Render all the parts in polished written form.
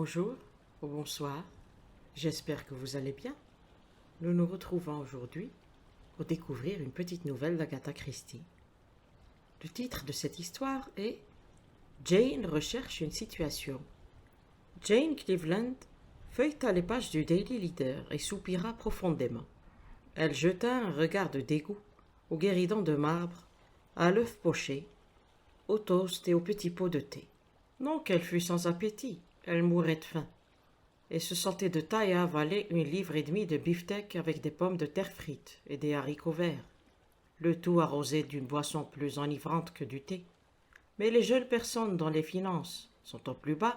Bonjour ou bonsoir, j'espère que vous allez bien. Nous nous retrouvons aujourd'hui pour découvrir une petite nouvelle d'Agatha Christie. Le titre de cette histoire est Jane recherche une situation. Jane Cleveland feuilleta les pages du Daily Leader et soupira profondément. Elle jeta un regard de dégoût au guéridon de marbre, à l'œuf poché, au toast et au petit pot de thé. Non qu'elle fût sans appétit, elle mourait de faim, et se sentait de taille à avaler 1,5 livre de beefsteak avec des pommes de terre frites et des haricots verts, le tout arrosé d'une boisson plus enivrante que du thé. Mais les jeunes personnes dont les finances sont au plus bas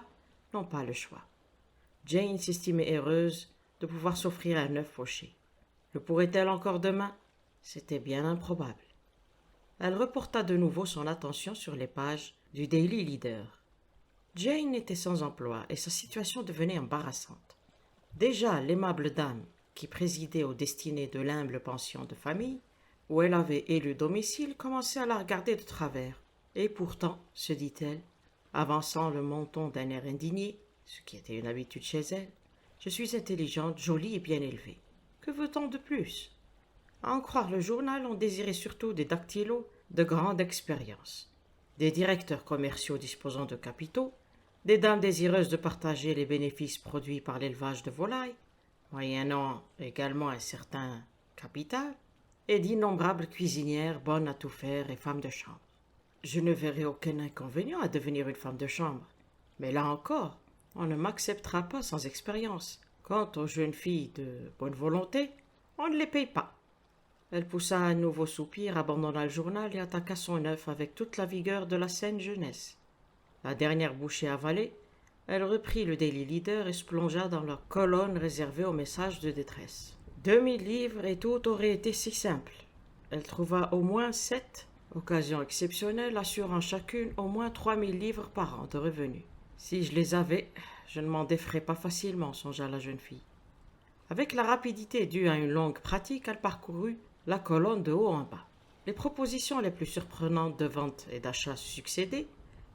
n'ont pas le choix. Jane s'estimait heureuse de pouvoir s'offrir un œuf poché. Le pourrait-elle encore demain? C'était bien improbable. Elle reporta de nouveau son attention sur les pages du Daily Leader. Jane était sans emploi et sa situation devenait embarrassante. Déjà, l'aimable dame qui présidait aux destinées de l'humble pension de famille, où elle avait élu domicile, commençait à la regarder de travers. Et pourtant, se dit-elle, avançant le menton d'un air indigné, ce qui était une habitude chez elle, je suis intelligente, jolie et bien élevée. Que veut-on de plus? À en croire le journal, on désirait surtout des dactylos de grande expérience, des directeurs commerciaux disposant de capitaux, des dames désireuses de partager les bénéfices produits par l'élevage de volailles, moyennant également un certain capital, et d'innombrables cuisinières bonnes à tout faire et femmes de chambre. Je ne verrai aucun inconvénient à devenir une femme de chambre, mais là encore, on ne m'acceptera pas sans expérience. Quant aux jeunes filles de bonne volonté, on ne les paye pas. Elle poussa un nouveau soupir, abandonna le journal et attaqua son œuf avec toute la vigueur de la saine jeunesse. La dernière bouchée avalée, elle reprit le Daily Leader et se plongea dans la colonne réservée aux messages de détresse. 2 000 livres et tout aurait été si simple. Elle trouva au moins 7 occasions exceptionnelles assurant chacune au moins 3 000 livres par an de revenus. Si je les avais, je ne m'en déferais pas facilement, songea la jeune fille. Avec la rapidité due à une longue pratique, elle parcourut la colonne de haut en bas. Les propositions les plus surprenantes de vente et d'achat succédaient.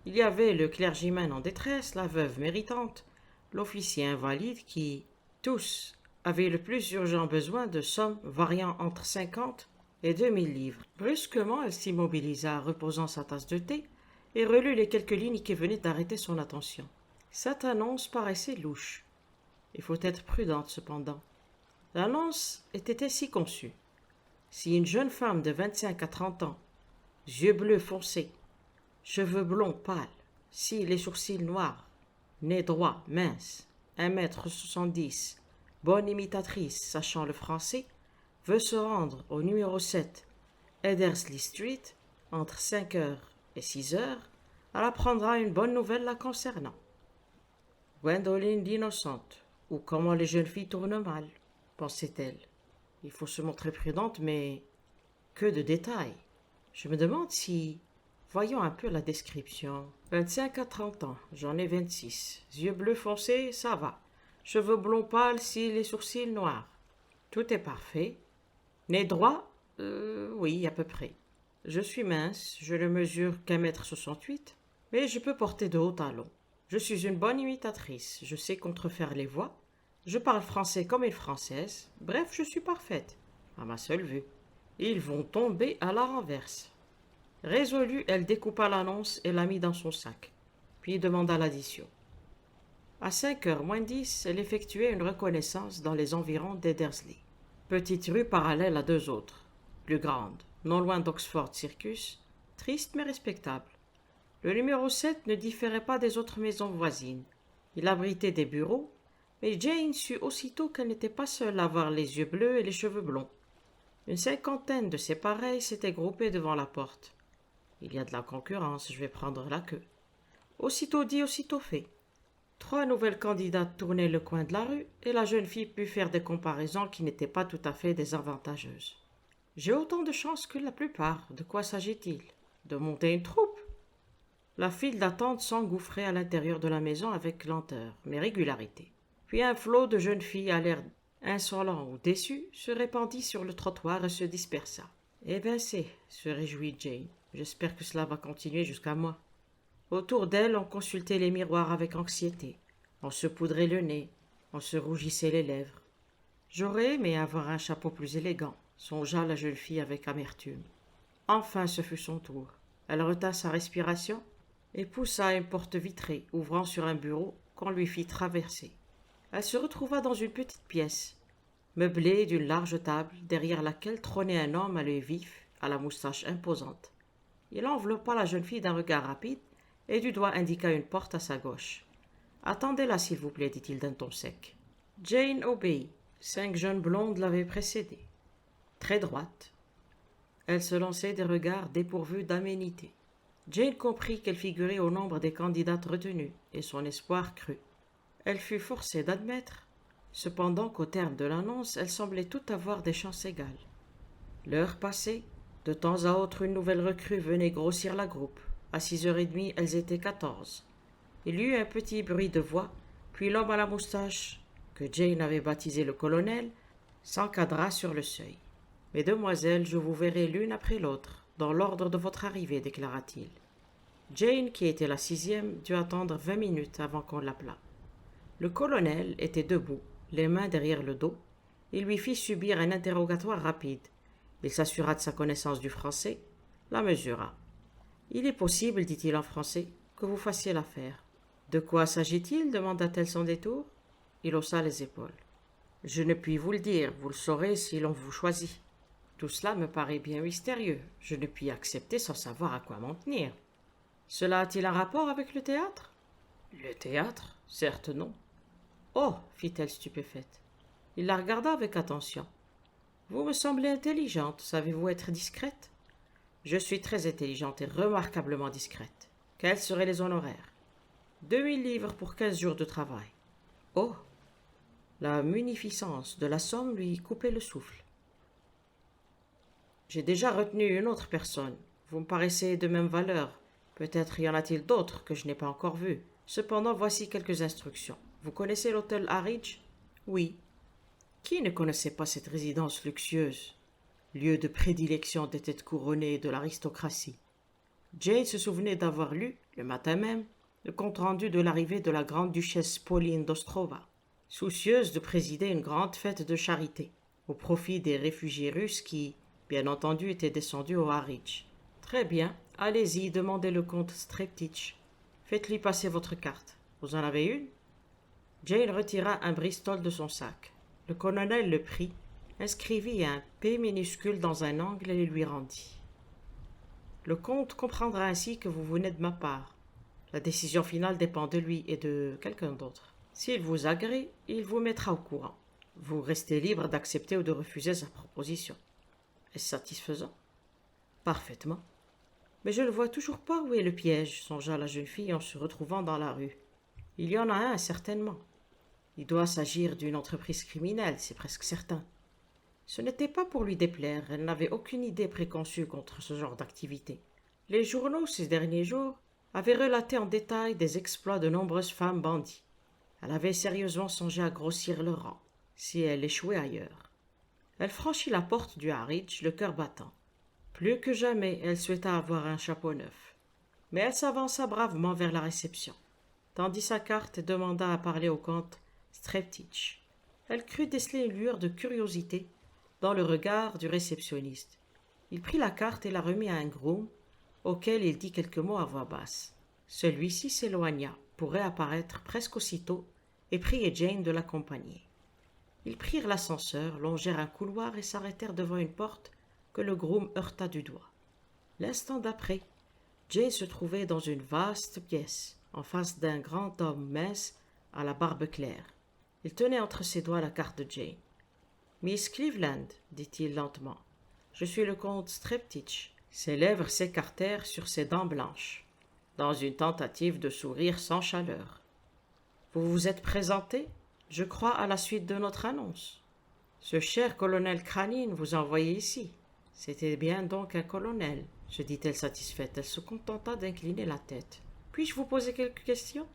Il y avait le clergyman en détresse, la veuve méritante, l'officier invalide qui, tous, avaient le plus urgent besoin de sommes variant entre 50 et 2 000 livres. Brusquement, elle s'immobilisa, reposant sa tasse de thé, et relut les quelques lignes qui venaient d'arrêter son attention. Cette annonce paraissait louche. Il faut être prudente cependant. L'annonce était ainsi conçue. Si une jeune femme de 25 à 30 ans, yeux bleus foncés, cheveux blonds pâles, cils et sourcils noirs, nez droit, mince, 1,70 m, bonne imitatrice sachant le français, veut se rendre au numéro 7, Edersley Street, entre 5 heures et 6 heures, elle apprendra une bonne nouvelle la concernant. Gwendoline l'innocente, ou comment les jeunes filles tournent mal, pensait-elle. Il faut se montrer prudente, mais que de détails. Je me demande si... Voyons un peu la description. 25 à 30 ans, j'en ai 26. Yeux bleus foncés, ça va. Cheveux blonds pâles, cils et sourcils noirs. Tout est parfait. Nez droit, oui, à peu près. Je suis mince, je ne mesure qu'1,68 m, mais je peux porter de hauts talons. Je suis une bonne imitatrice, je sais contrefaire les voix. Je parle français comme une Française. Bref, je suis parfaite, à ma seule vue. Ils vont tomber à la renverse. Résolue, elle découpa l'annonce et la mit dans son sac, puis demanda l'addition. À 5h moins 10, elle effectuait une reconnaissance dans les environs d'Edersley. Petite rue parallèle à 2 autres, plus grande, non loin d'Oxford Circus, triste mais respectable. Le numéro 7 ne différait pas des autres maisons voisines. Il abritait des bureaux, mais Jane sut aussitôt qu'elle n'était pas seule à avoir les yeux bleus et les cheveux blonds. Une 50aine de ses pareils s'étaient groupés devant la porte. Il y a de la concurrence, je vais prendre la queue. Aussitôt dit, aussitôt fait. 3 nouvelles candidates tournaient le coin de la rue et la jeune fille put faire des comparaisons qui n'étaient pas tout à fait désavantageuses. J'ai autant de chance que la plupart. De quoi s'agit-il? De monter une troupe? La file d'attente s'engouffrait à l'intérieur de la maison avec lenteur, mais régularité. Puis un flot de jeunes filles à l'air insolent ou déçu se répandit sur le trottoir et se dispersa. Évincé, se réjouit Jane. J'espère que cela va continuer jusqu'à moi. Autour d'elle, on consultait les miroirs avec anxiété. On se poudrait le nez, on se rougissait les lèvres. J'aurais aimé avoir un chapeau plus élégant, songea la jeune fille avec amertume. Enfin ce fut son tour. Elle retint sa respiration et poussa une porte vitrée ouvrant sur un bureau qu'on lui fit traverser. Elle se retrouva dans une petite pièce, meublée d'une large table derrière laquelle trônait un homme à l'œil vif, à la moustache imposante. Il enveloppa la jeune fille d'un regard rapide et du doigt indiqua une porte à sa gauche. « Attendez-la, s'il vous plaît, dit-il d'un ton sec. Jane obéit. 5 jeunes blondes l'avaient précédée. Très droite. Elle se lançait des regards dépourvus d'aménité. Jane comprit qu'elle figurait au nombre des candidates retenues, et son espoir crut. Elle fut forcée d'admettre, cependant qu'au terme de l'annonce, elle semblait tout avoir des chances égales. L'heure passée, de temps à autre une nouvelle recrue venait grossir la groupe. À 6h30, elles étaient 14. Il y eut un petit bruit de voix, puis l'homme à la moustache, que Jane avait baptisé le colonel, s'encadra sur le seuil. « Mesdemoiselles, je vous verrai l'une après l'autre, dans l'ordre de votre arrivée, déclara-t-il. Jane, qui était la 6e, dut attendre 20 minutes avant qu'on l'appelât. Le colonel était debout, les mains derrière le dos. Il lui fit subir un interrogatoire rapide. Il s'assura de sa connaissance du français, la mesura. « Il est possible, dit-il en français, que vous fassiez l'affaire. »« De quoi s'agit-il » demanda-t-elle sans détour. Il haussa les épaules. « Je ne puis vous le dire, vous le saurez si l'on vous choisit. Tout cela me paraît bien mystérieux. Je ne puis accepter sans savoir à quoi m'en tenir. Cela a-t-il un rapport avec le théâtre ?»« Le théâtre ? Certes non. »« Oh » fit-elle stupéfaite. Il la regarda avec attention. « Vous me semblez intelligente. Savez-vous être discrète ?»« Je suis très intelligente et remarquablement discrète. Quels seraient les honoraires ?»« 2000 livres pour 15 jours de travail. »« Oh !» La munificence de la somme lui coupait le souffle. « J'ai déjà retenu une autre personne. Vous me paraissez de même valeur. Peut-être y en a-t-il d'autres que je n'ai pas encore vues. Cependant, voici quelques instructions. Vous connaissez l'hôtel Harwich ? Oui. Qui ne connaissait pas cette résidence luxueuse, lieu de prédilection des têtes couronnées de l'aristocratie? Jane se souvenait d'avoir lu, le matin même, le compte-rendu de l'arrivée de la grande-duchesse Pauline d'Ostrova, soucieuse de présider une grande fête de charité, au profit des réfugiés russes qui, bien entendu, étaient descendus au Harwich. Très bien, allez-y, demandez le comte Streptitch. Faites-lui passer votre carte. Vous en avez une ? Jane retira un Bristol de son sac. Le colonel le prit, inscrivit un P minuscule dans un angle et le lui rendit. Le comte comprendra ainsi que vous venez de ma part. La décision finale dépend de lui et de quelqu'un d'autre. S'il vous agrée, il vous mettra au courant. Vous restez libre d'accepter ou de refuser sa proposition. Est-ce satisfaisant ? Parfaitement. Mais je ne vois toujours pas où est le piège, songea la jeune fille en se retrouvant dans la rue. Il y en a un, certainement. Il doit s'agir d'une entreprise criminelle, c'est presque certain. Ce n'était pas pour lui déplaire, elle n'avait aucune idée préconçue contre ce genre d'activité. Les journaux, ces derniers jours, avaient relaté en détail des exploits de nombreuses femmes bandits. Elle avait sérieusement songé à grossir le rang, si elle échouait ailleurs. Elle franchit la porte du Harwich, le cœur battant. Plus que jamais, elle souhaita avoir un chapeau neuf. Mais elle s'avança bravement vers la réception, tendit sa carte et demanda à parler au comte Streptitch. Elle crut déceler une lueur de curiosité dans le regard du réceptionniste. Il prit la carte et la remit à un groom, auquel il dit quelques mots à voix basse. Celui-ci s'éloigna, pour réapparaître presque aussitôt, et priait Jane de l'accompagner. Ils prirent l'ascenseur, longèrent un couloir et s'arrêtèrent devant une porte que le groom heurta du doigt. L'instant d'après, Jane se trouvait dans une vaste pièce, en face d'un grand homme mince à la barbe claire. Il tenait entre ses doigts la carte de Jane. « Miss Cleveland, dit-il lentement, je suis le comte Streptitch. » Ses lèvres s'écartèrent sur ses dents blanches, dans une tentative de sourire sans chaleur. « Vous vous êtes présenté, je crois, à la suite de notre annonce. Ce cher colonel Cranin vous a envoyé ici. » C'était bien donc un colonel, se dit-elle satisfaite. Elle se contenta d'incliner la tête. « Puis-je vous poser quelques questions ?»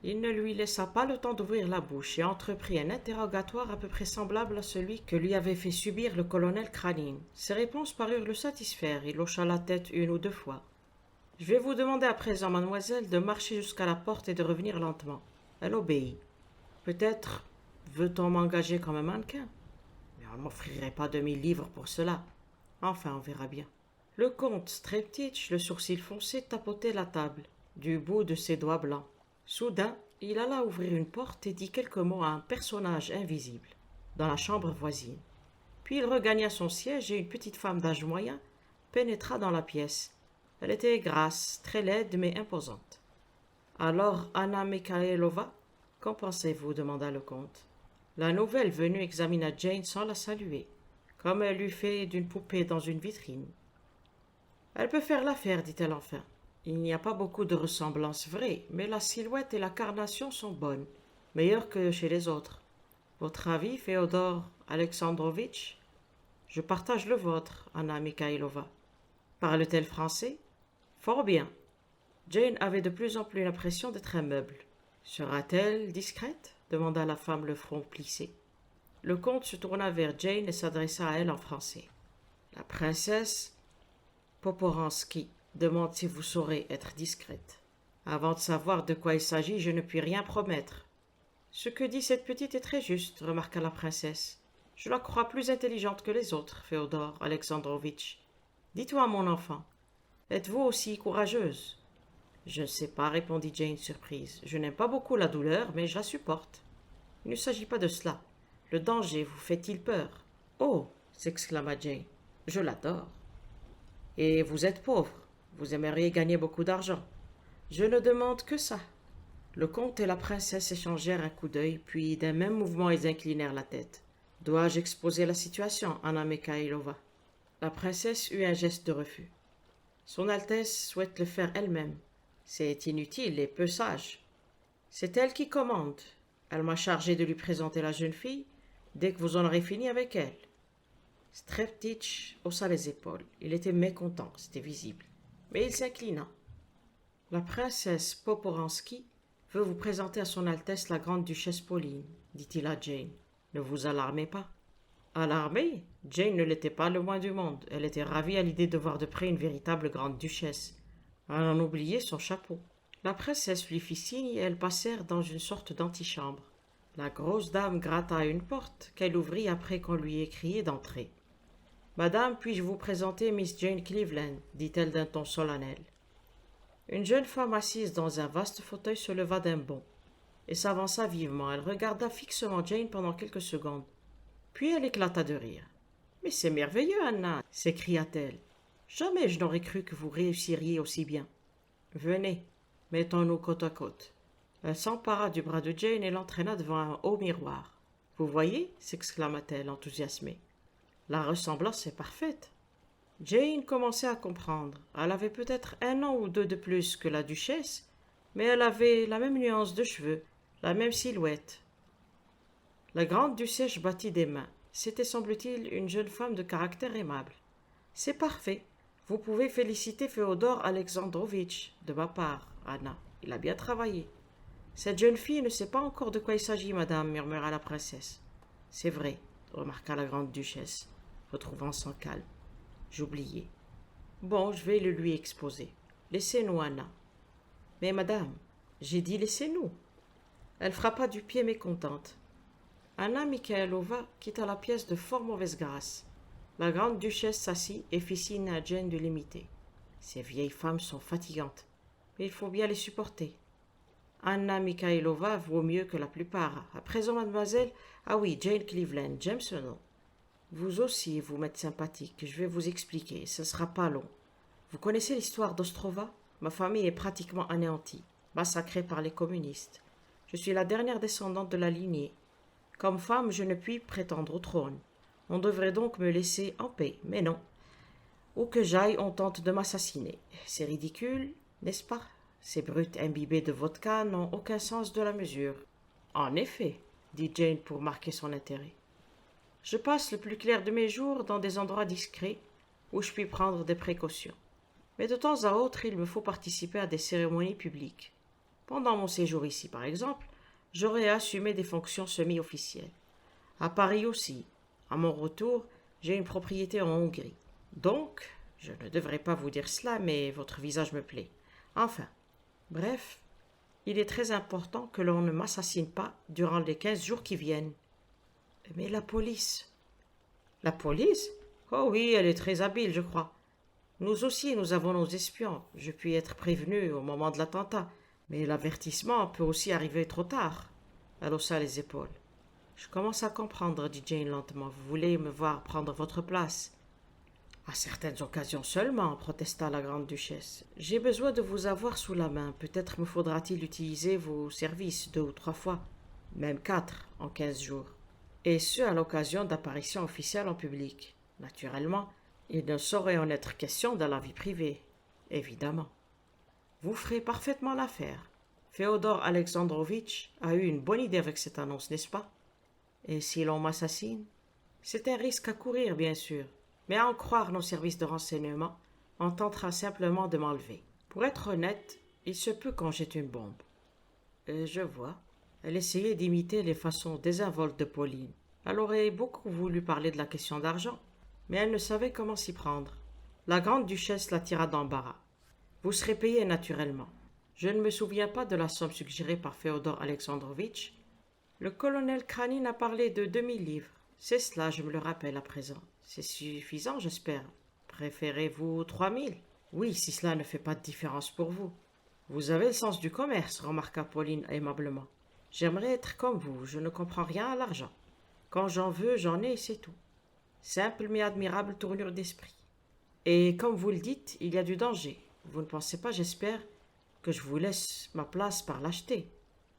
Il ne lui laissa pas le temps d'ouvrir la bouche et entreprit un interrogatoire à peu près semblable à celui que lui avait fait subir le colonel Cranin. Ses réponses parurent le satisfaire. Il hocha la tête 1 ou 2 fois. « Je vais vous demander à présent, mademoiselle, de marcher jusqu'à la porte et de revenir lentement. » Elle obéit. Peut-être veut-on m'engager comme un mannequin, mais on ne m'offrirait pas 2000 livres pour cela. Enfin, on verra bien. Le comte Streptitch, le sourcil foncé, tapotait la table, du bout de ses doigts blancs. Soudain, il alla ouvrir une porte et dit quelques mots à un personnage invisible, dans la chambre voisine. Puis il regagna son siège et une petite femme d'âge moyen pénétra dans la pièce. Elle était grasse, très laide mais imposante. Alors, Anna Mikhailova, qu'en pensez-vous demanda le comte. La nouvelle venue examina Jane sans la saluer, comme elle eût fait d'une poupée dans une vitrine. Elle peut faire l'affaire, dit-elle enfin. Il n'y a pas beaucoup de ressemblances vraies, mais la silhouette et la carnation sont bonnes, meilleures que chez les autres. Votre avis, Féodor Alexandrovitch? Je partage le vôtre, Anna Mikhailova. Parle-t-elle français? Fort bien. Jane avait de plus en plus l'impression d'être un meuble. Sera-t-elle discrète? Demanda la femme le front plissé. Le comte se tourna vers Jane et s'adressa à elle en français. La princesse Poporansky demande si vous saurez être discrète. Avant de savoir de quoi il s'agit, je ne puis rien promettre. Ce que dit cette petite est très juste, remarqua la princesse. Je la crois plus intelligente que les autres, Féodor Alexandrovitch. Dites-moi, mon enfant, êtes-vous aussi courageuse? Je ne sais pas, répondit Jane surprise. Je n'aime pas beaucoup la douleur, mais je la supporte. Il ne s'agit pas de cela. Le danger vous fait-il peur? Oh, s'exclama Jane, je l'adore. Et vous êtes pauvre. Vous aimeriez gagner beaucoup d'argent. Je ne demande que ça. Le comte et la princesse échangèrent un coup d'œil, puis d'un même mouvement ils inclinèrent la tête. Dois-je exposer la situation, Anna Mikhailova? La princesse eut un geste de refus. Son Altesse souhaite le faire elle-même. C'est inutile et peu sage. C'est elle qui commande. Elle m'a chargé de lui présenter la jeune fille dès que vous en aurez fini avec elle. Streptitch haussa les épaules. Il était mécontent, c'était visible. Mais il s'inclina. La princesse Poporansky veut vous présenter à son Altesse la grande duchesse Pauline, dit-il à Jane. Ne vous alarmez pas. Alarmée? Jane ne l'était pas le moins du monde. Elle était ravie à l'idée de voir de près une véritable grande duchesse. Elle en oubliait son chapeau. La princesse lui fit signe et elles passèrent dans une sorte d'antichambre. La grosse dame gratta à une porte qu'elle ouvrit après qu'on lui ait crié d'entrer. « Madame, puis-je vous présenter Miss Jane Cleveland » dit-elle d'un ton solennel. Une jeune femme assise dans un vaste fauteuil se leva d'un bond et s'avança vivement. Elle regarda fixement Jane pendant quelques secondes. Puis elle éclata de rire. « Mais c'est merveilleux, Anna » s'écria-t-elle. « Jamais je n'aurais cru que vous réussiriez aussi bien. Venez, mettons-nous côte à côte. » Elle s'empara du bras de Jane et l'entraîna devant un haut miroir. « Vous voyez » s'exclama-t-elle enthousiasmée. « La ressemblance est parfaite. » Jane commençait à comprendre. Elle avait peut-être 1 an ou 2 de plus que la duchesse, mais elle avait la même nuance de cheveux, la même silhouette. La grande duchesse battit des mains. C'était, semble-t-il, une jeune femme de caractère aimable. « C'est parfait. Vous pouvez féliciter Féodor Alexandrovitch de ma part, Anna. Il a bien travaillé. » « Cette jeune fille ne sait pas encore de quoi il s'agit, madame, murmura la princesse. « C'est vrai, remarqua la grande duchesse, retrouvant son calme. J'oubliais. Bon, je vais le lui exposer. Laissez-nous, Anna. » « Mais madame, j'ai dit laissez-nous. » Elle frappa du pied mécontente. Anna Mikhailova quitta la pièce de fort mauvaise grâce. La grande duchesse s'assit et fit signe à Jane de l'imiter. Ces vieilles femmes sont fatigantes, mais il faut bien les supporter. Anna Mikhailova vaut mieux que la plupart. À présent, mademoiselle, ah oui, Jane Cleveland, j'aime ce nom. Vous aussi, vous m'êtes sympathique, je vais vous expliquer, ce ne sera pas long. Vous connaissez l'histoire d'Ostrova? Ma famille est pratiquement anéantie, massacrée par les communistes. Je suis la dernière descendante de la lignée. Comme femme, je ne puis prétendre au trône. On devrait donc me laisser en paix, mais non. Où que j'aille, on tente de m'assassiner. C'est ridicule, n'est-ce pas? Ces brutes imbibées de vodka n'ont aucun sens de la mesure. En effet, dit Jane pour marquer son intérêt. Je passe le plus clair de mes jours dans des endroits discrets où je puis prendre des précautions. Mais de temps à autre, il me faut participer à des cérémonies publiques. Pendant mon séjour ici, par exemple, j'aurai assumé des fonctions semi-officielles. À Paris aussi. À mon retour, j'ai une propriété en Hongrie. Donc, je ne devrais pas vous dire cela, mais votre visage me plaît. Enfin, bref, Il est très important que l'on ne m'assassine pas durant les 15 jours qui viennent. Mais la police. La police? Oh oui, elle est très habile, je crois. Nous aussi, nous avons nos espions. Je puis être prévenu au moment de l'attentat. Mais l'avertissement peut aussi arriver trop tard. Elle haussa les épaules. Je commence à comprendre, dit Jane lentement. Vous voulez me voir prendre votre place. À certaines occasions seulement, protesta la grande-duchesse. J'ai besoin de vous avoir sous la main. Peut-être me faudra-t-il utiliser vos services 2 ou 3 fois, même 4 en 15 jours. Et ce, à l'occasion d'apparitions officielles en public. Naturellement, il ne saurait en être question dans la vie privée. Évidemment. Vous ferez parfaitement l'affaire. Féodor Alexandrovitch a eu une bonne idée avec cette annonce, n'est-ce pas? Et si l'on m'assassine? C'est un risque à courir, bien sûr. Mais à en croire nos services de renseignement, on tentera simplement de m'enlever. Pour être honnête, il se peut qu'on jette une bombe. Je vois. Elle essayait d'imiter les façons désinvoltes de Pauline. Elle aurait beaucoup voulu parler de la question d'argent, mais elle ne savait comment s'y prendre. La grande-duchesse la tira d'embarras. Vous serez payé naturellement. Je ne me souviens pas de la somme suggérée par Féodor Alexandrovitch. Le colonel Kranin a parlé de 2000 livres. C'est cela, je me le rappelle à présent. C'est suffisant, j'espère. Préférez-vous 3000? Oui, si cela ne fait pas de différence pour vous. Vous avez le sens du commerce, remarqua Pauline aimablement. J'aimerais être comme vous, je ne comprends rien à l'argent. Quand j'en veux, j'en ai, c'est tout. Simple mais admirable tournure d'esprit. Et comme vous le dites, il y a du danger. Vous ne pensez pas, j'espère, que je vous laisse ma place par l'acheter.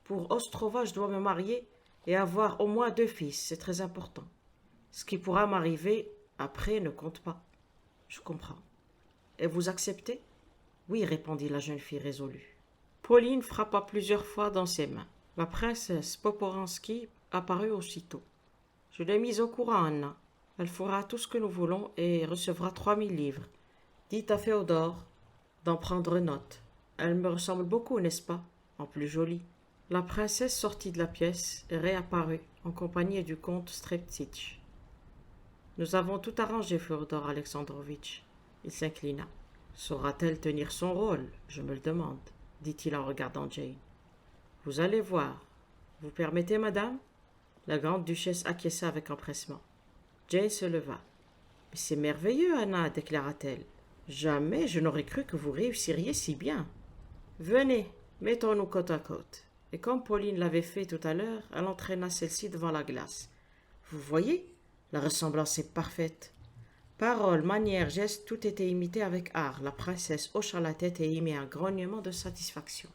Pour Ostrova, je dois me marier et avoir au moins 2 fils, c'est très important. Ce qui pourra m'arriver après ne compte pas. Je comprends. Et vous acceptez? Oui, répondit la jeune fille résolue. Pauline frappa plusieurs fois dans ses mains. La princesse Poporansky apparut aussitôt. Je l'ai mise au courant, Anna. Elle fera tout ce que nous voulons et recevra 3000 livres. Dites à Féodor d'en prendre note. Elle me ressemble beaucoup, n'est-ce pas? En plus jolie. La princesse sortit de la pièce et réapparut en compagnie du comte Streptitch. Nous avons tout arrangé, Féodor Alexandrovitch. Il s'inclina. Saura-t-elle tenir son rôle? Je me le demande, dit-il en regardant Jane. Vous allez voir. Vous permettez, madame? La grande-duchesse acquiesça avec empressement. Jane se leva. Mais c'est merveilleux, Anna, déclara-t-elle. Jamais je n'aurais cru que vous réussiriez si bien. Venez, mettons-nous côte à côte. Et comme Pauline l'avait fait tout à l'heure, elle entraîna celle-ci devant la glace. Vous voyez, la ressemblance est parfaite. Paroles, manières, gestes, tout était imité avec art. La princesse hocha la tête et émit un grognement de satisfaction.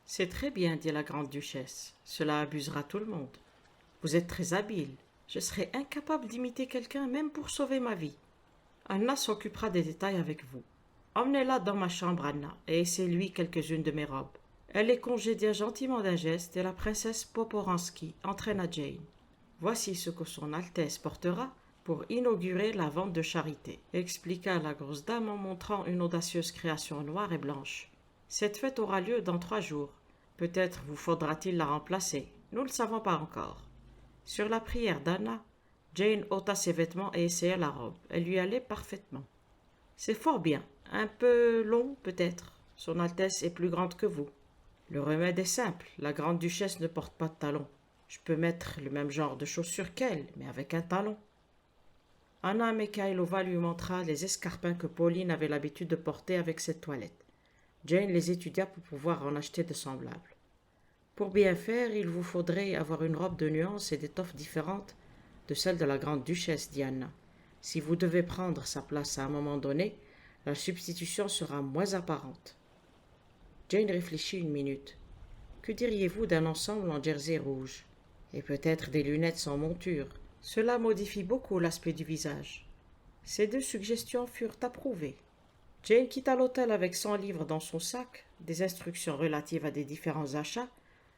C'est très bien, dit la grande-duchesse. Cela abusera tout le monde. Vous êtes très habile. Je serais incapable d'imiter quelqu'un même pour sauver ma vie. Anna s'occupera des détails avec vous. Emmenez-la dans ma chambre, Anna, et essayez-lui quelques-unes de mes robes. Elle les congédia gentiment d'un geste et la princesse Poporansky entraîna Jane. Voici ce que son Altesse portera pour inaugurer la vente de charité, expliqua la grosse dame en montrant une audacieuse création noire et blanche. Cette fête aura lieu dans 3 jours. Peut-être vous faudra-t-il la remplacer. Nous ne le savons pas encore. Sur la prière d'Anna, Jane ôta ses vêtements et essaya la robe. Elle lui allait parfaitement. C'est fort bien. Un peu long, peut-être. Son Altesse est plus grande que vous. Le remède est simple. La grande-duchesse ne porte pas de talons. Je peux mettre le même genre de chaussures qu'elle, mais avec un talon. Anna Mikhailova lui montra les escarpins que Pauline avait l'habitude de porter avec cette toilette. Jane les étudia pour pouvoir en acheter de semblables. Pour bien faire, il vous faudrait avoir une robe de nuances et d'étoffes différentes de celle de la grande-duchesse, dit Anna. Si vous devez prendre sa place à un moment donné, la substitution sera moins apparente. Jane réfléchit une minute. Que diriez-vous d'un ensemble en jersey rouge? Et peut-être des lunettes sans monture. Cela modifie beaucoup l'aspect du visage. Ces 2 suggestions furent approuvées. Jane quitta l'hôtel avec 100 livres dans son sac, des instructions relatives à des différents achats,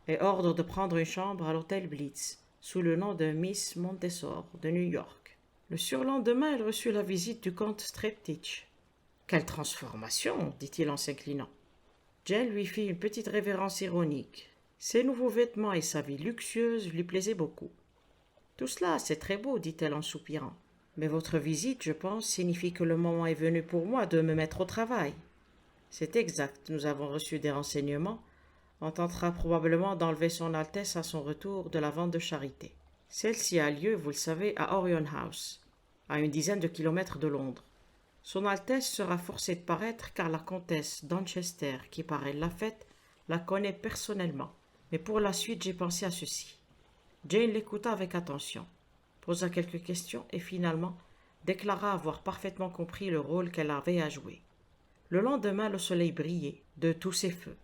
et ordre de prendre une chambre à l'hôtel Blitz, sous le nom de Miss Montessor de New York. Le surlendemain, elle reçut la visite du comte Streptitch. « Quelle transformation !» dit-il en s'inclinant. Jane lui fit une petite révérence ironique. Ses nouveaux vêtements et sa vie luxueuse lui plaisaient beaucoup. « Tout cela, c'est très beau, dit-elle en soupirant. Mais votre visite, je pense, signifie que le moment est venu pour moi de me mettre au travail. C'est exact, nous avons reçu des renseignements On tentera probablement d'enlever son Altesse à son retour de la vente de charité. Celle-ci a lieu, vous le savez, à Orion House, à une dizaine de kilomètres de Londres. Son Altesse sera forcée de paraître car la comtesse Dorchester, qui paraît la fête, la connaît personnellement. Mais pour la suite, j'ai pensé à ceci. Jane l'écouta avec attention, posa quelques questions et finalement déclara avoir parfaitement compris le rôle qu'elle avait à jouer. Le lendemain, le soleil brillait de tous ses feux,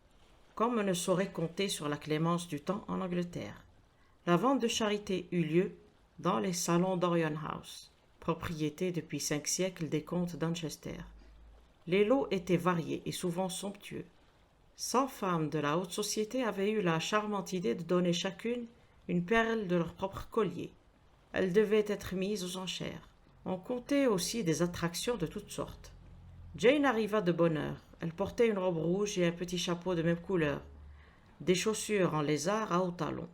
comme on ne saurait compter sur la clémence du temps en Angleterre. La vente de charité eut lieu dans les salons d'Orion House, propriété depuis 5 siècles des comtes Dorchester. Les lots étaient variés et souvent somptueux. 100 femmes de la haute société avaient eu la charmante idée de donner chacune une perle de leur propre collier. Elles devaient être mises aux enchères. On comptait aussi des attractions de toutes sortes. Jane arriva de bonne heure. Elle portait une robe rouge et un petit chapeau de même couleur, des chaussures en lézard à hauts talons.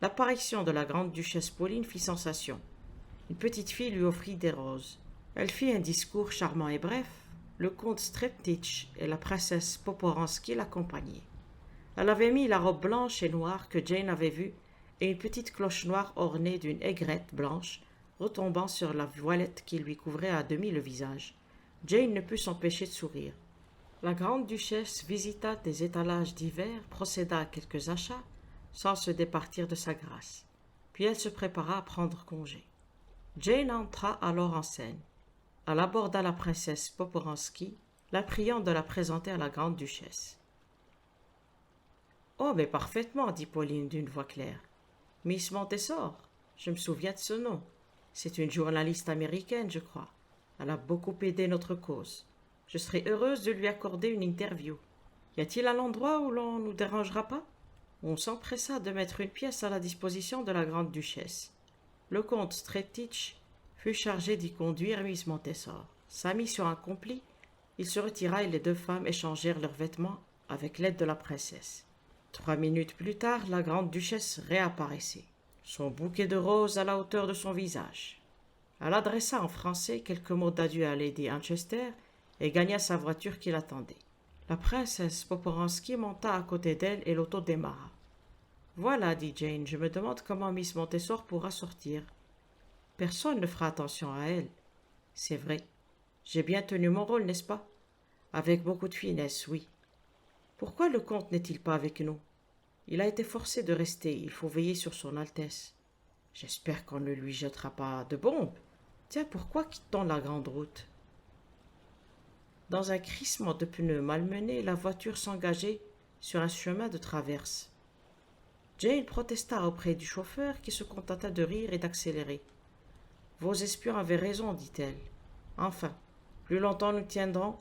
L'apparition de la grande duchesse Pauline fit sensation. Une petite fille lui offrit des roses. Elle fit un discours charmant et bref. Le comte Streptitch et la princesse Poporansky l'accompagnaient. Elle avait mis la robe blanche et noire que Jane avait vue et une petite cloche noire ornée d'une aigrette blanche retombant sur la voilette qui lui couvrait à demi le visage. Jane ne put s'empêcher de sourire. La grande duchesse visita des étalages divers, procéda à quelques achats, sans se départir de sa grâce. Puis elle se prépara à prendre congé. Jane entra alors en scène. Elle aborda la princesse Poporansky, la priant de la présenter à la grande duchesse. « Oh, mais parfaitement, dit Pauline d'une voix claire. Miss Montessor, je me souviens de ce nom. C'est une journaliste américaine, je crois. Elle a beaucoup aidé notre cause. Je serai heureuse de lui accorder une interview. Y a-t-il un endroit où l'on ne nous dérangera pas ?» On s'empressa de mettre une pièce à la disposition de la grande duchesse. Le comte Streptitch fut chargé d'y conduire Miss Montessor. Sa mission accomplie, il se retira et les deux femmes échangèrent leurs vêtements avec l'aide de la princesse. 3 minutes plus tard, la grande duchesse réapparaissait, son bouquet de roses à la hauteur de son visage. Elle adressa en français quelques mots d'adieu à Lady Anchester et gagna sa voiture qui l'attendait. La princesse Poporansky monta à côté d'elle et l'auto démarra. « Voilà, dit Jane, je me demande comment Miss Montessor pourra sortir. Personne ne fera attention à elle. C'est vrai. J'ai bien tenu mon rôle, n'est-ce pas? Avec beaucoup de finesse, oui. Pourquoi le comte n'est-il pas avec nous? Il a été forcé de rester, il faut veiller sur son Altesse. J'espère qu'on ne lui jettera pas de bombes. Tiens, pourquoi quitte-t-on la grande route? » Dans un crissement de pneus malmenés, la voiture s'engageait sur un chemin de traverse. Jane protesta auprès du chauffeur qui se contenta de rire et d'accélérer. « Vos espions avaient raison, dit-elle. Enfin, plus longtemps nous tiendrons,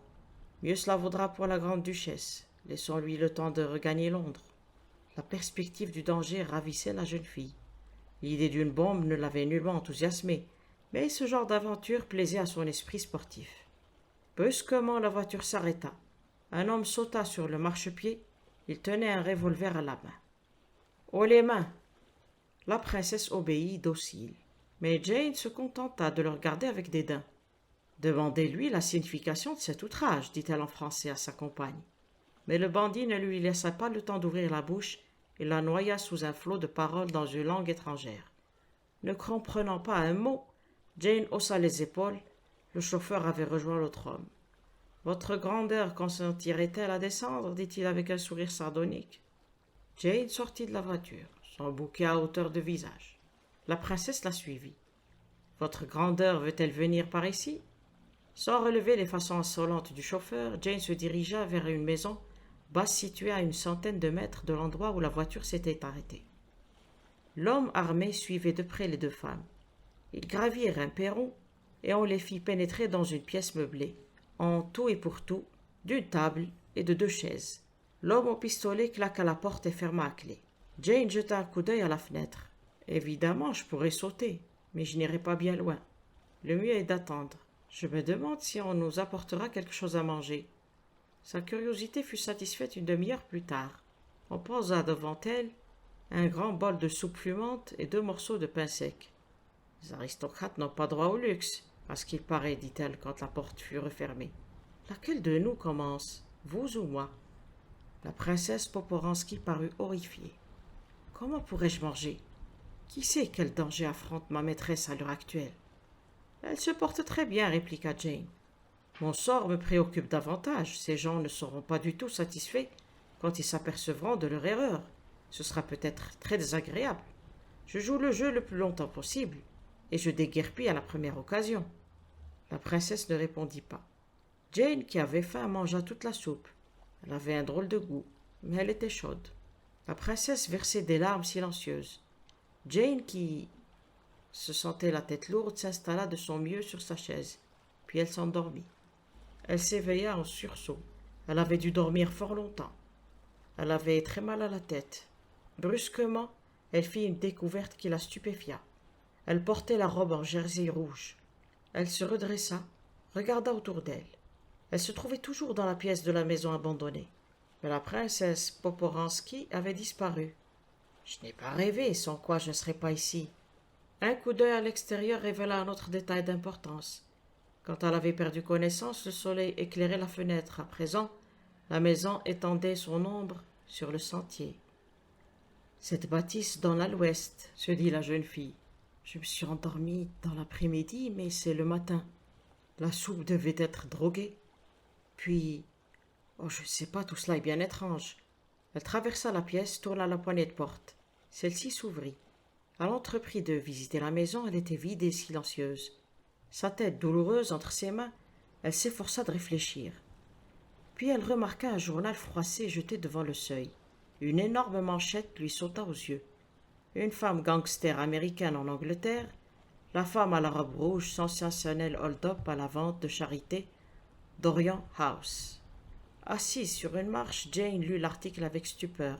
mieux cela vaudra pour la grande duchesse. Laissons-lui le temps de regagner Londres. » La perspective du danger ravissait la jeune fille. L'idée d'une bombe ne l'avait nullement enthousiasmée, mais ce genre d'aventure plaisait à son esprit sportif. Brusquement, la voiture s'arrêta. Un homme sauta sur le marchepied. Il tenait un revolver à la main. « Haut les mains !» La princesse obéit docile, mais Jane se contenta de le regarder avec dédain. « Demandez-lui la signification de cet outrage, dit-elle en français à sa compagne. » Mais le bandit ne lui laissa pas le temps d'ouvrir la bouche et la noya sous un flot de paroles dans une langue étrangère. Ne comprenant pas un mot, Jane haussa les épaules. Le chauffeur avait rejoint l'autre homme. « Votre grandeur consentirait-elle à descendre » dit-il avec un sourire sardonique. Jane sortit de la voiture, son bouquet à hauteur de visage. La princesse la suivit. « Votre grandeur veut-elle venir par ici ?» Sans relever les façons insolentes du chauffeur, Jane se dirigea vers une maison basse située à une centaine de mètres de l'endroit où la voiture s'était arrêtée. L'homme armé suivait de près les deux femmes. Ils gravirent un perron et on les fit pénétrer dans une pièce meublée, en tout et pour tout, d'une table et de 2 chaises. L'homme au pistolet claqua la porte et ferma à clé. Jane jeta un coup d'œil à la fenêtre. Évidemment, je pourrais sauter, mais je n'irai pas bien loin. Le mieux est d'attendre. Je me demande si on nous apportera quelque chose à manger. Sa curiosité fut satisfaite une demi-heure plus tard. On posa devant elle un grand bol de soupe fumante et 2 morceaux de pain sec. « Les aristocrates n'ont pas droit au luxe, à ce qu'il paraît, dit-elle quand la porte fut refermée. Laquelle de nous commence, vous ou moi ? La princesse Poporansky parut horrifiée. « Comment pourrais-je manger? Qui sait quel danger affronte ma maîtresse à l'heure actuelle? »« Elle se porte très bien, répliqua Jane. Mon sort me préoccupe davantage. Ces gens ne seront pas du tout satisfaits quand ils s'apercevront de leur erreur. Ce sera peut-être très désagréable. Je joue le jeu le plus longtemps possible et je déguerpis à la première occasion. » La princesse ne répondit pas. Jane, qui avait faim, mangea toute la soupe. Elle avait un drôle de goût, mais elle était chaude. La princesse versait des larmes silencieuses. Jane, qui se sentait la tête lourde, s'installa de son mieux sur sa chaise, puis elle s'endormit. Elle s'éveilla en sursaut. Elle avait dû dormir fort longtemps. Elle avait très mal à la tête. Brusquement, elle fit une découverte qui la stupéfia. Elle portait la robe en jersey rouge. Elle se redressa, regarda autour d'elle. Elle se trouvait toujours dans la pièce de la maison abandonnée. Mais la princesse Poporansky avait disparu. Je n'ai pas rêvé, sans quoi je ne serais pas ici. Un coup d'œil à l'extérieur révéla un autre détail d'importance. Quand elle avait perdu connaissance, le soleil éclairait la fenêtre. À présent, la maison étendait son ombre sur le sentier. Cette bâtisse donne à l'ouest, se dit la jeune fille. Je me suis endormie dans l'après-midi, mais c'est le matin. La soupe devait être droguée. Puis, oh, je ne sais pas, tout cela est bien étrange. Elle traversa la pièce, tourna la poignée de porte. Celle-ci s'ouvrit. Elle entreprit de visiter la maison, elle était vide et silencieuse. Sa tête douloureuse entre ses mains, elle s'efforça de réfléchir. Puis elle remarqua un journal froissé jeté devant le seuil. Une énorme manchette lui sauta aux yeux. Une femme gangster américaine en Angleterre, la femme à la robe rouge sensationnelle hold-up à la vente de charité d'Orion House. Assise sur une marche, Jane lut l'article avec stupeur.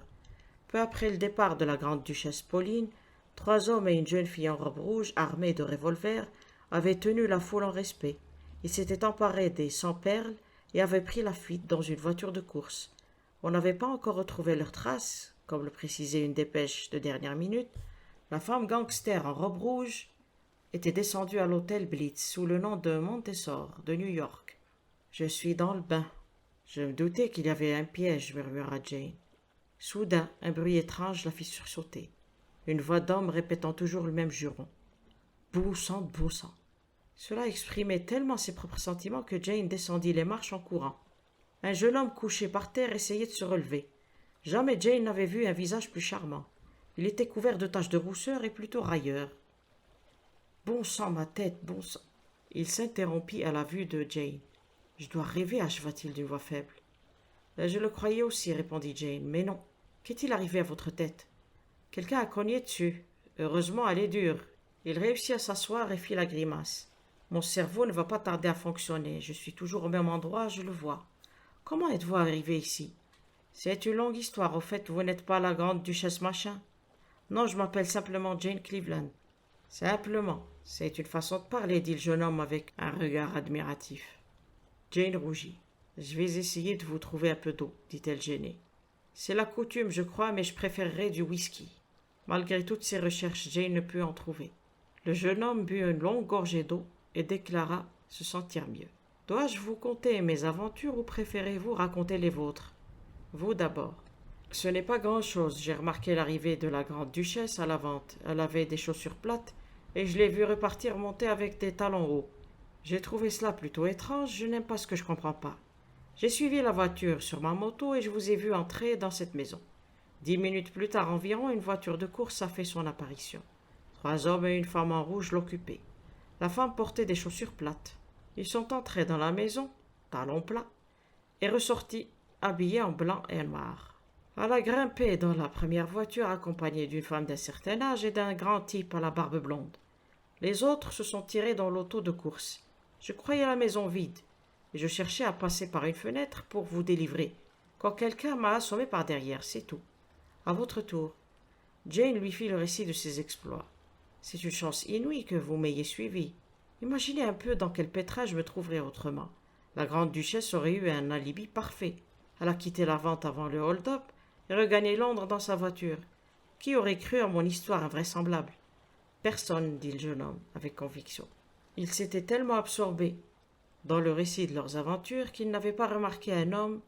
Peu après le départ de la grande-duchesse Pauline, 3 hommes et une jeune fille en robe rouge, armés de revolvers, avaient tenu la foule en respect. Ils s'étaient emparés des 100 perles et avaient pris la fuite dans une voiture de course. On n'avait pas encore retrouvé leurs traces, comme le précisait une dépêche de dernière minute. La femme gangster en robe rouge était descendue à l'hôtel Blitz sous le nom de Montessor de New York. « Je suis dans le bain. Je me doutais qu'il y avait un piège, » murmura Jane. Soudain, un bruit étrange la fit sursauter. Une voix d'homme répétant toujours le même juron. « Beau sang de beau sang. » Cela exprimait tellement ses propres sentiments que Jane descendit les marches en courant. Un jeune homme couché par terre essayait de se relever. Jamais Jane n'avait vu un visage plus charmant. Il était couvert de taches de rousseur et plutôt railleur. « Bon sang, ma tête, bon sang. » Il s'interrompit à la vue de Jane. « Je dois rêver, acheva-t-il d'une voix faible. « Je le croyais aussi, répondit Jane, mais non. Qu'est-il arrivé à votre tête? » Quelqu'un a cogné dessus. Heureusement, elle est dure. Il réussit à s'asseoir et fit la grimace. Mon cerveau ne va pas tarder à fonctionner. Je suis toujours au même endroit, je le vois. Comment êtes-vous arrivé ici? C'est une longue histoire. Au fait, vous n'êtes pas la grande duchesse machin? Non, je m'appelle simplement Jane Cleveland. Simplement. C'est une façon de parler, dit le jeune homme avec un regard admiratif. Jane rougit. Je vais essayer de vous trouver un peu d'eau, dit-elle gênée. C'est la coutume, je crois, mais je préférerais du whisky. Malgré toutes ses recherches, Jane ne put en trouver. Le jeune homme but une longue gorgée d'eau et déclara se sentir mieux. Dois-je vous conter mes aventures ou préférez-vous raconter les vôtres? Vous d'abord. Ce n'est pas grand-chose. J'ai remarqué l'arrivée de la grande-duchesse à la vente. Elle avait des chaussures plates et je l'ai vue repartir monter avec des talons hauts. J'ai trouvé cela plutôt étrange, je n'aime pas ce que je comprends pas. J'ai suivi la voiture sur ma moto et je vous ai vu entrer dans cette maison. 10 minutes plus tard environ, une voiture de course a fait son apparition. 3 hommes et une femme en rouge l'occupaient. La femme portait des chaussures plates. Ils sont entrés dans la maison, talons plats, et ressortis, habillés en blanc et noir. Elle a grimpé dans la première voiture accompagnée d'une femme d'un certain âge et d'un grand type à la barbe blonde. Les autres se sont tirés dans l'auto de course. Je croyais la maison vide, et je cherchais à passer par une fenêtre pour vous délivrer, quand quelqu'un m'a assommé par derrière, c'est tout. À votre tour. Jane lui fit le récit de ses exploits. C'est une chance inouïe que vous m'ayez suivi. Imaginez un peu dans quel pétrin je me trouverais autrement. La grande-duchesse aurait eu un alibi parfait. Elle a quitté la vente avant le hold-up et regagné Londres dans sa voiture. Qui aurait cru à mon histoire invraisemblable? Personne, dit le jeune homme avec conviction. Il s'était tellement absorbé dans le récit de leurs aventures qu'il n'avait pas remarqué un homme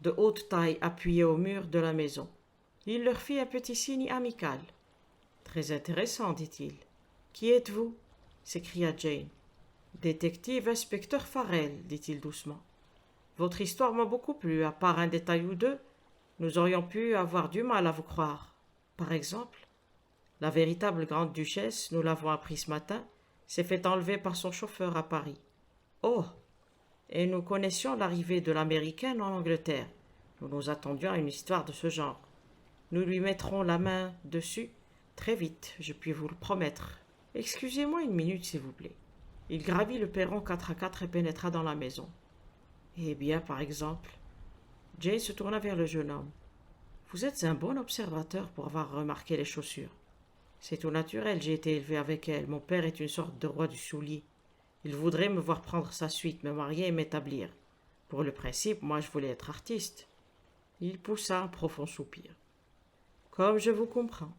de haute taille appuyés au mur de la maison. Il leur fit un petit signe amical. « Très intéressant, dit-il. Qui êtes-vous » s'écria Jane. « Détective inspecteur Farrell, dit-il doucement. Votre histoire m'a beaucoup plu, à part un détail ou deux, nous aurions pu avoir du mal à vous croire. Par exemple, la véritable grande-duchesse, nous l'avons appris ce matin, s'est fait enlever par son chauffeur à Paris. Oh! Et nous connaissions l'arrivée de l'américaine en Angleterre. Nous nous attendions à une histoire de ce genre. Nous lui mettrons la main dessus très vite, je puis vous le promettre. Excusez-moi une minute, s'il vous plaît. Il gravit le perron 4 à 4 et pénétra dans la maison. Eh bien, par exemple, Jane se tourna vers le jeune homme. Vous êtes un bon observateur pour avoir remarqué les chaussures. C'est tout naturel, j'ai été élevé avec elles. Mon père est une sorte de roi du soulier. Il voudrait me voir prendre sa suite, me marier et m'établir. Pour le principe, moi je voulais être artiste. Il poussa un profond soupir. Comme je vous comprends.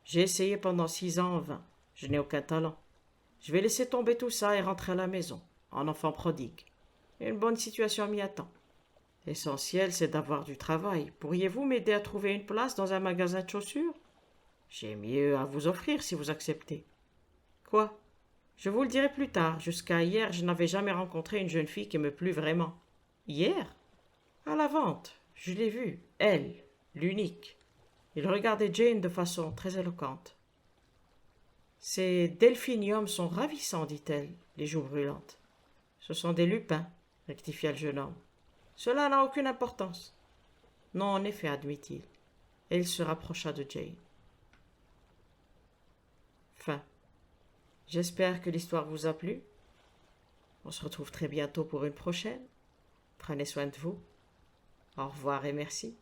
J'ai essayé pendant 6 ans en vain. Je n'ai aucun talent. Je vais laisser tomber tout ça et rentrer à la maison, en enfant prodigue. Une bonne situation m'y attend. L'essentiel, c'est d'avoir du travail. Pourriez-vous m'aider à trouver une place dans un magasin de chaussures? J'ai mieux à vous offrir si vous acceptez. Quoi? Je vous le dirai plus tard. Jusqu'à hier, je n'avais jamais rencontré une jeune fille qui me plut vraiment. Hier? À la vente. Je l'ai vue. Elle, l'unique. Il regardait Jane de façon très éloquente. Ces delphiniums sont ravissants, dit-elle, les joues brûlantes. Ce sont des lupins, rectifia le jeune homme. Cela n'a aucune importance. Non, en effet, admit-il. Et il se rapprocha de Jane. Fin. J'espère que l'histoire vous a plu. On se retrouve très bientôt pour une prochaine. Prenez soin de vous. Au revoir et merci.